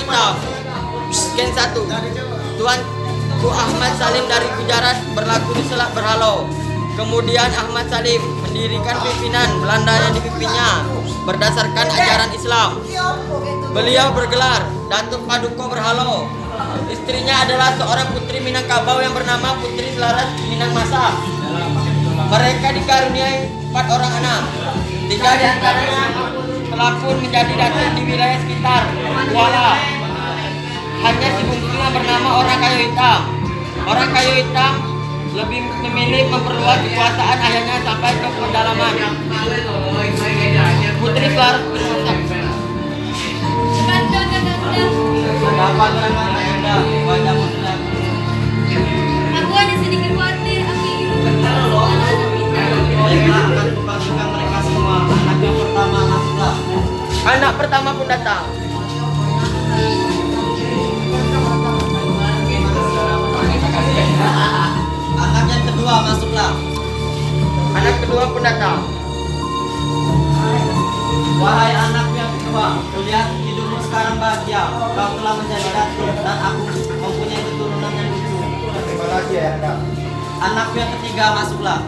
hitam. Scan 1. Tuanku Ahmad Salim dari Gujarat berlaku di Selat Berhalo. Kemudian Ahmad Salim mendirikan pimpinan Belanda yang dipimpinnya berdasarkan ajaran Islam. Beliau bergelar Datuk Paduka Berhalo. Istrinya adalah seorang putri Minangkabau yang bernama Putri Selaras Minangmasa. Mereka dikaruniai 4 orang anak. 3 di antaranya telah pun menjadi datuk di wilayah sekitar Kuala. Hanya si bungsunya bernama Orang Kayu Hitam. Orang Kayu Hitam lebih memilih memperluas kekuasaan ayahnya sampai ke pedalaman. Putri Selaras Minangmasa. Aku hanya sedikit khawatir, Aki. Akan kubagikan mereka semua. Anak yang pertama masuklah. Anak pertama pun datang. Anak yang kedua masuklah. Anak kedua pun datang. Wahai anak yang kedua, kulihat hidupmu sekarang bahagia. Kau telah menjadi datuk dan aku mempunyai keturunan yang lucu. Terima kasih ya, Anda. Anak yang ketiga masuklah.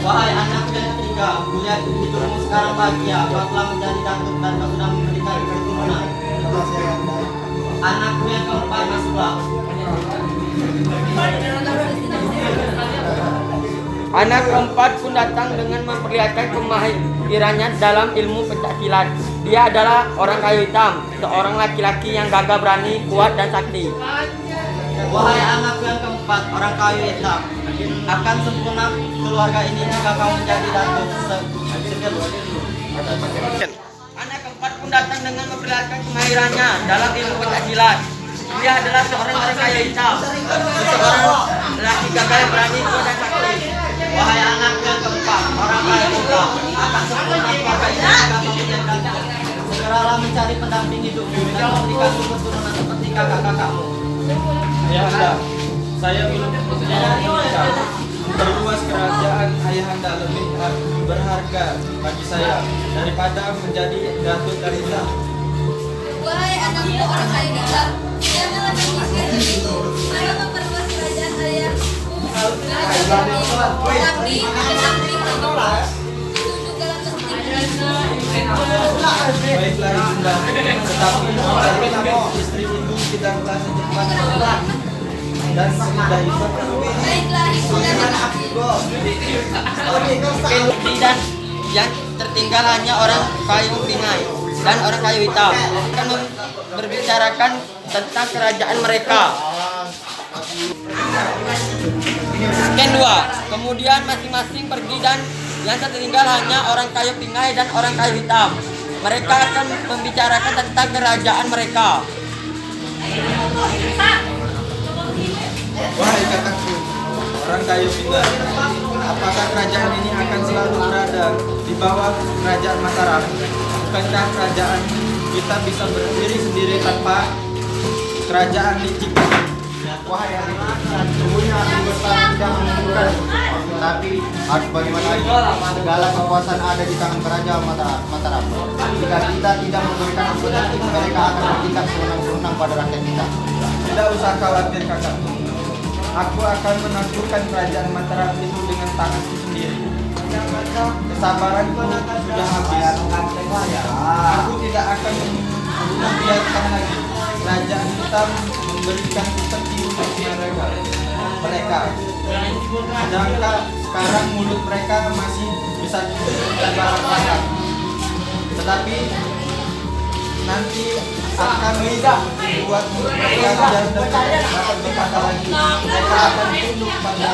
Wahai anak yang ketiga, kulihat hidupmu sekarang bahagia. Kau telah menjadi datuk dan kau sudah memberikan keturunan. Terima kasih ya, Anda. Anakku yang keempat masuklah. Anak keempat pun datang dengan memperlihatkan kemahirannya dalam ilmu pencaksilat. Dia adalah Orang Kayu Hitam, seorang laki-laki yang gagah berani, kuat dan sakti. Wahai anakku yang keempat, Orang Kayu Hitam, akan sempurna keluarga ini jika kau menjadi datuk Anak keempat pun datang dengan memperlihatkan kemahirannya dalam ilmu pencaksilat. Dia adalah seorang Orang Kayu Hitam, seorang laki gagah yang berani, kuat dan sakti. Wahai anakku yang keempat, Orang Kayu Hitam, akan sempurna keluarga ini jika kau menjadi datuk. Segeralah mencari pendamping hidupmu dan memberikan keturunan seperti kakak-kakakmu. Ayahanda, saya belum mempunyai menikah. Perluas kerajaan Ayahanda lebih berharga bagi saya daripada menjadi datuk dari Islam. Wahai anakku Orang Kayu Hitam, janganlah berpikir begitu. Ayo memperluas kerajaan ayahmu. Tapi pendamping hidupmu itu juga penting. Baiklah Ibunda, tetapi istri itu tidaklah secepat dan semudah itu. Baiklah, ibu dan anakku. Bukti dan yang tertinggal hanya Orang Kayu Pingai dan Orang Kayu Hitam akan berbicarakan tentang kerajaan mereka. Scan 2. Kemudian masing-masing pergi dan yang tertinggal hanya Orang Kayu Pingai dan Orang Kayu Hitam. Mereka akan membicarakan tentang kerajaan mereka. Wahai kakakku, Orang Kayu Pingai, apakah kerajaan ini akan selalu berada di bawah kerajaan Mataram? Bukankah kerajaan kita bisa berdiri sendiri tanpa kerajaan dicipta? Wahai adik, sesungguhnya aku bersalah tidak menentukan, tapi harus bagaimana lagi? Segala kekuasaan ada di tangan kerajaan Mataram. Jika kita tidak memberikan ampun, mereka akan bertindak sewenang-wenang pada rakyat kita. Tidak usah khawatir kakakku. Aku akan menaklukkan kerajaan Mataram itu dengan tanganku sendiri. Kesabaranku sudah habis. Aku tidak akan membiarkan lagi kerajaan kita memberikan seperti untuk mereka. Sedangkan sekarang mulut mereka masih bisa terbakar. Tetapi nanti akan membuat mulut mereka dan dapat berkata lagi. Mereka akan tunduk pada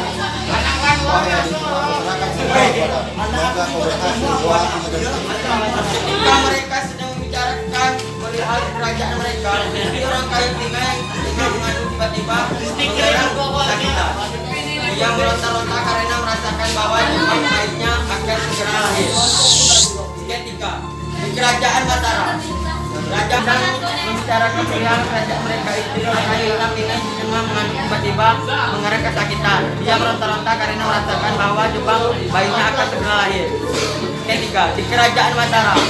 Wahai adik, serahkan semua kepada. Semoga kau berhasil. Doa Ketika mereka sedang membicarakan perihal kerajaan mereka, Orang Kayu Pingai yang mengandung tiba-tiba mengerang kesakitan. Dia meronta-ronta karena merasakan bahwa jemaah baiknya akan segera lahir. Ketika di kerajaan Mataram, raja sedang membicarakan perihal kerajaan mereka, istri Orang Kayu Hitam Pingai cuma mengandung tiba-tiba mengerang kesakitan. Dia meronta-ronta karena merasakan bahwa jemaah bayinya akan segera lahir. Ketika di kerajaan Mataram,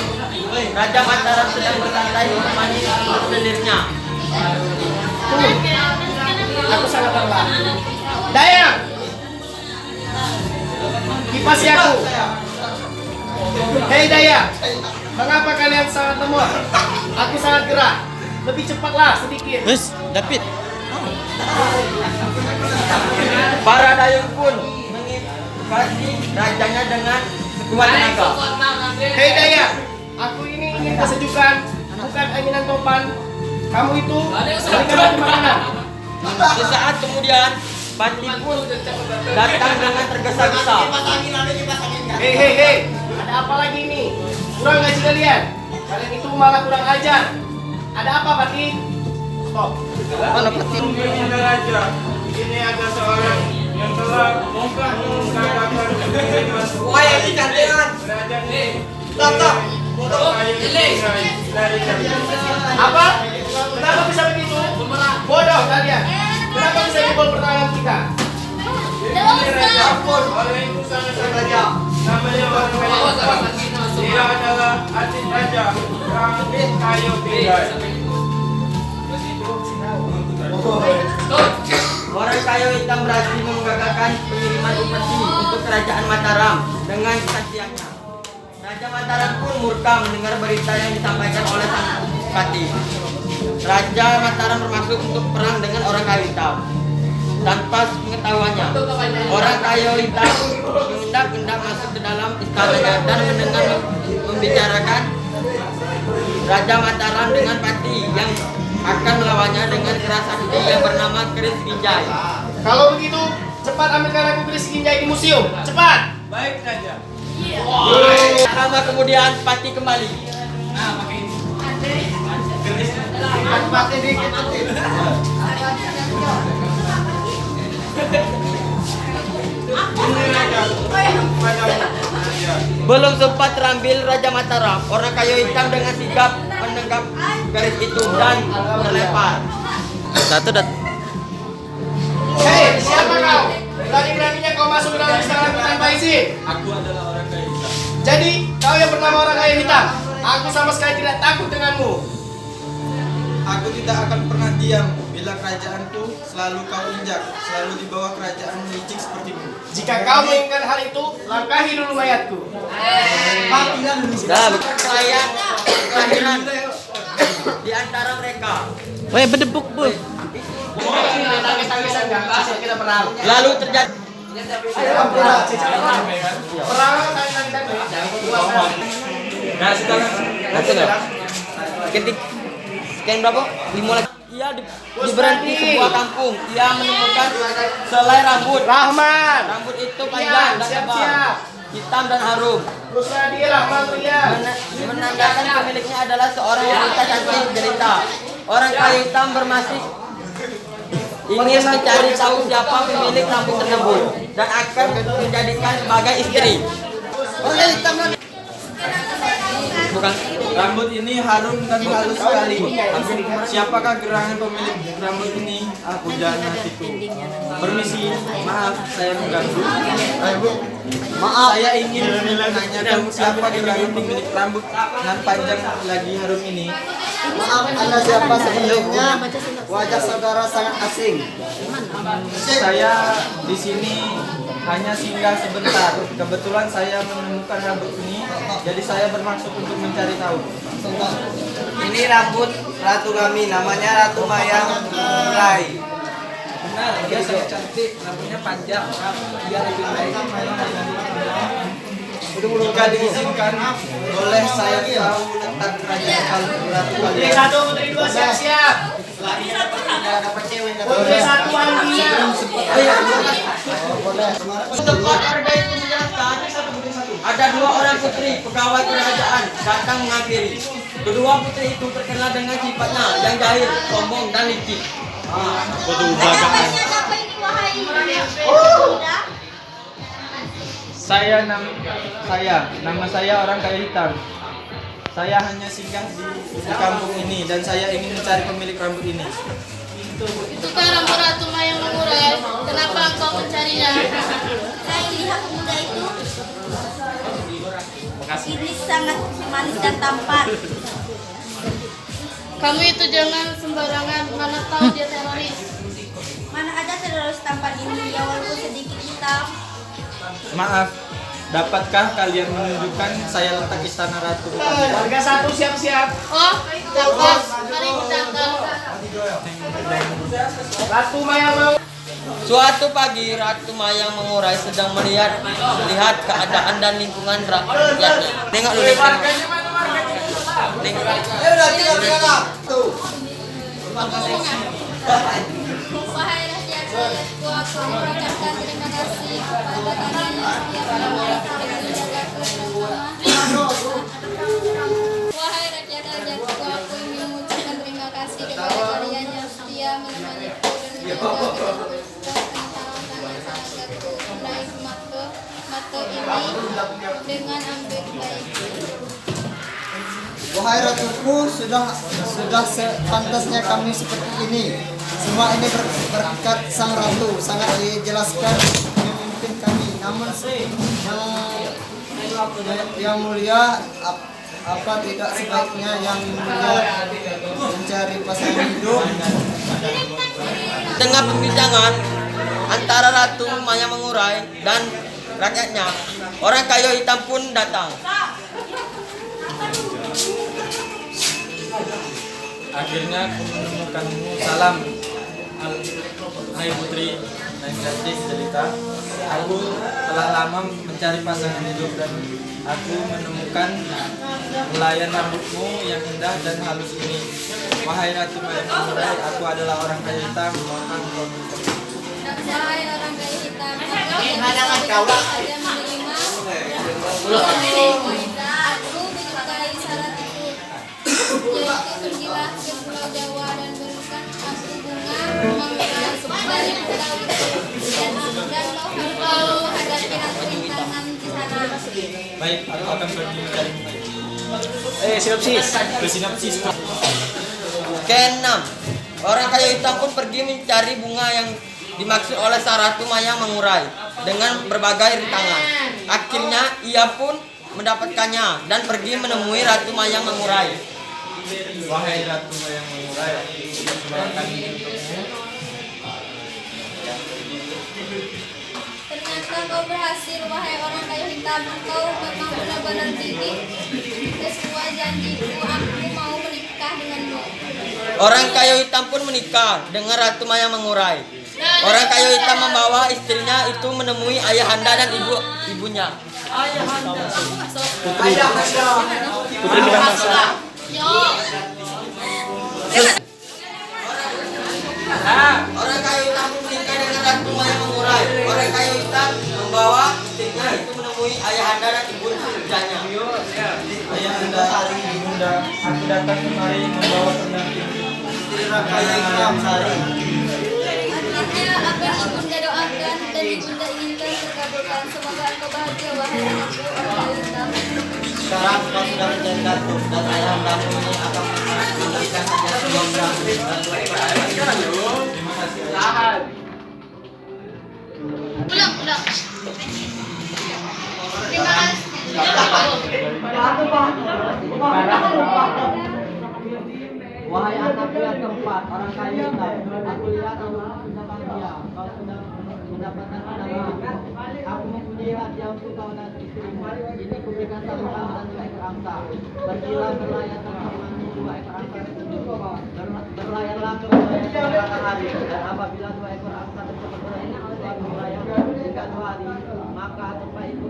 Raja Mataram sedang bersantai menemani selir-selirnya. Aku sangat lelah. Daya, kipasi aku. Hei Daya, mengapa kalian sangat lemah? Aku sangat gerak. Lebih cepatlah sedikit. David. Para dayung pun mengikuti rajanya dengan sekuat tenaga. Hei Daya, aku ini ingin kesejukan, bukan anginan topan. Kamu itu berikan makanan. Sesaat kemudian, Pati pun datang dengan tergesa-gesa. Hei, ada apa lagi ini? Kurang gaji kalian. Kalian itu malah kurang ajar. Ada apa, Pati? Stop. Mana Pati? Raja, ini ada seorang yang telah bongkar mengungkapkan kejadian Wah, yang dicantikan. kerajaan ini. Stop. Apa? Kenapa bisa begitu? Bodoh kalian. Kenapa bisa jebol pertahanan kita? Orang itu sangat sengaja. Namanya orang kaya. Dia adalah adik raja yang kayu tinggal. Orang kayu hitam berhasil menggagalkan pengiriman upeti untuk kerajaan Mataram dengan kesaksiannya. Raja Mataram pun murka mendengar berita yang disampaikan oleh sang Pati. Raja Mataram bermaksud untuk perang dengan orang kayu hitam. Tanpa pengetahuannya, orang kayu hitam mengendap-endap masuk ke dalam istananya dan mendengar membicarakan Raja Mataram dengan Pati yang akan melawannya dengan keras hati yang bernama Keris Ginjai. Kalau begitu, cepat ambilkan aku keris Ginjai di museum. Cepat! Baik raja. Lama kemudian Pati kembali. Aku pakai dikit nanti. Belum sempat terambil Raja Mataram, orang kayu hitam dengan sigap menenggak garis itu dan terlempar. Hei, siapa kau? Berani-beraninya kau masuk ke dalam istana tanpa izin. Aku adalah orang kaya hitam. Jadi, kau yang bernama orang kayu hitam. Aku sama sekali tidak takut denganmu. Aku tidak akan pernah diam bila kerajaanku selalu kau injak, selalu di bawah kerajaan licik sepertimu. Jika kau menginginkan hal itu, langkahi dulu mayatku. Nah, kelahiran di antara mereka. Weh, berdebuk bu. Tangis-tangisan gak kasih kita perang. Lalu terjadi Perang tangis-tangisan gak. Nah sekarang ketik sekian berapa? 5 lagi. Ia diberhenti sebuah kampung. Ia menemukan selai rambut. Rahman. Rambut itu panjang dan tebal, siap-siap. hitam dan harum. Rusadi Rahman pria. Menandakan pemiliknya adalah seorang wanita cantik jelita. Orang kayu hitam bermasih ingin mencari tahu siapa pemilik rambut tersebut dan akan menjadikan sebagai istri. Bukan. rambut ini harum dan halus sekali. Siapakah gerangan pemilik rambut ini? Puja hatiku. Permisi, maaf saya mengganggu. Maaf, saya ingin menanyakan siapa gerangan pemilik rambut yang panjang lagi harum ini. Maaf, Anda siapa sebenarnya? Wajah saudara sangat asing. Saya di sini hanya singgah sebentar. Kebetulan saya menemukan rambut ini, jadi saya bermaksud untuk mencari tahu. Ini rambut ratu kami, namanya Ratu Mayang Rai. Benar, dia sangat cantik, rambutnya panjang. Dia lebih baik. Jika diizinkan, boleh saya tahu letak kerajaan ratu Putri kalian? 1, Putri 2 siap-siap. Putri 1 Anggia. Tempat harga itu menjelaskan ada dua orang putri pegawai kerajaan datang menghampiri. Kedua putri itu terkenal dengan sifatnya yang jahil, sombong dan licik. Siapa ini wahai pemuda? Nama saya orang kaya hitam. Saya hanya singgah di kampung ini dan saya ingin mencari pemilik rambut ini. Itukah rambut Ratu Mayang Mengurai? Kenapa engkau mencarinya? Saya lihat pemuda itu. ini sangat manis dan tampan. Kamu itu jangan sembarangan, mana tahu dia teroris. Mana ada teroris tampan ini, ya walaupun sedikit hitam. Maaf, dapatkah kalian menunjukkan saya letak istana ratu? Warga satu siap-siap. Oh, bagus. Mari kita datang. Ratu Maya mau. Suatu pagi Ratu Mayang Mengurai sedang melihat keadaan dan lingkungan rakyatnya. Tengok dulu. Tengok. Wahai rakyat-rakyatku, aku mengucapkan terima kasih kepada kalian yang setia menemani dan menjaga kebersamaan. Wahai rakyat-rakyatku, aku ingin mengucapkan terima kasih kepada kalian yang setia menemaniku dan menjaga kebersamaan masyarakatku. Menaik mata ini dengan ambil baik. Wahai ratuku, sudah sepantasnya kami seperti ini. Semua ini berkat sang ratu, sangat dijelaskan memimpin kami. Namun yang mulia, apa tidak sebaiknya yang mulia mencari pasangan hidup? Tengah pembincangan antara Ratu Mayang Mengurai dan rakyatnya, orang kayu hitam pun datang. Akhirnya aku menemukanmu. Salam, hai putri, hai cantik jelita. Aku telah lama mencari pasangan hidup dan aku menemukan helaian rambutmu yang indah dan halus ini. Wahai Ratu Mayang Mengurai, aku adalah orang kayu hitam. Mohon kau menikah. Wahai orang kayu hitam, ada menerima. Aku menyukai syarat itu, yaitu pergilah ke Pulau Jawa dan berikan aku bunga mangga dari pulau itu, dan kau hadapi rintangan di sana. Baik, aku akan pergi mencari Sinopsis. sinopsis. Keenam, orang kayu hitam pun pergi mencari bunga yang dimaksud oleh sang Ratu Mayang Mengurai dengan berbagai rintangan. Akhirnya ia pun mendapatkannya dan pergi menemui Ratu Mayang Mengurai. Wahai Ratu Mayang Mengurai, aku mempersembahkan ini untukmu. Ternyata kau berhasil, wahai orang kayu hitam. Kau memang benar-benar tinggi. Sesuai janjiku, aku mau menikah denganmu. Orang kayu hitam pun menikah dengan Ratu Mayang Mengurai. Orang kayu hitam membawa istrinya itu menemui ayahanda dan ibunya. Putri dengan masalah. Orang kayu hitam pun menikah dengan Ratu Mayang Mengurai. Orang kayu hitam membawa istrinya itu menemui ayahanda dan ibunya. Ayahanda, ibunda, aku datang kemari membawa pendamping. Istri kayu hitam Sari. Akhirnya apa yang ibunda doakan dan ibunda inginkan terkabulkan. Semoga engkau bahagia, wahai anakku orang kayu hitam. Sekarang kau sudah menjadi datuk dan ayahandamu ini akan memberikan hadiah sebuah dan dua ekor ayam. Terima kasih. Pulang. Terima kasih. Wahai anakku yang keempat, orang kayu hitam, aku lihat anakmu sudah bahagia. Kau sudah mendapatkan pendamping. Aku mempunyai hadiah untuk kau dan istrimu. Ini kuberikan satu kamu dan dua ekor angsa. Pergilah berlayar bersamamu dua ekor angsa tersebut. Berlayarlah ke matahari, dan apabila dua ekor angsa tersebut berlayar hingga 2 hari, maka tempat itu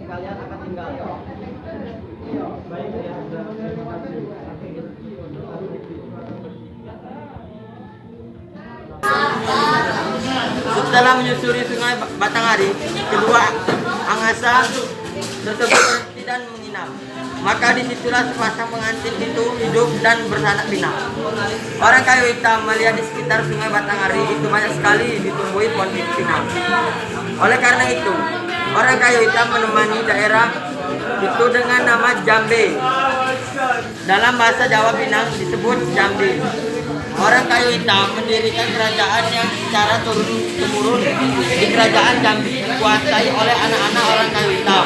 kalian akan tinggal. Baik, ayahanda. Terima kasih. Setelah menyusuri sungai Batanghari, kedua angasa tersebut berhenti dan menginap. Maka disitulah sepasang pengantin itu hidup dan beranak pinak. Orang kayu hitam melihat di sekitar sungai Batanghari itu banyak sekali ditumbuhi pohon pinang. Oleh karena itu, orang kayu hitam menemani daerah itu dengan nama Jambe. Dalam bahasa Jawa Pinang disebut Jambe. orang kayu hitam mendirikan kerajaan yang secara turun-temurun di kerajaan Jambi dikuasai oleh anak-anak orang kayu hitam.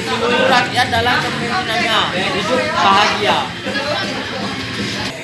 Seluruh rakyat dalam kepemimpinannya hidup bahagia.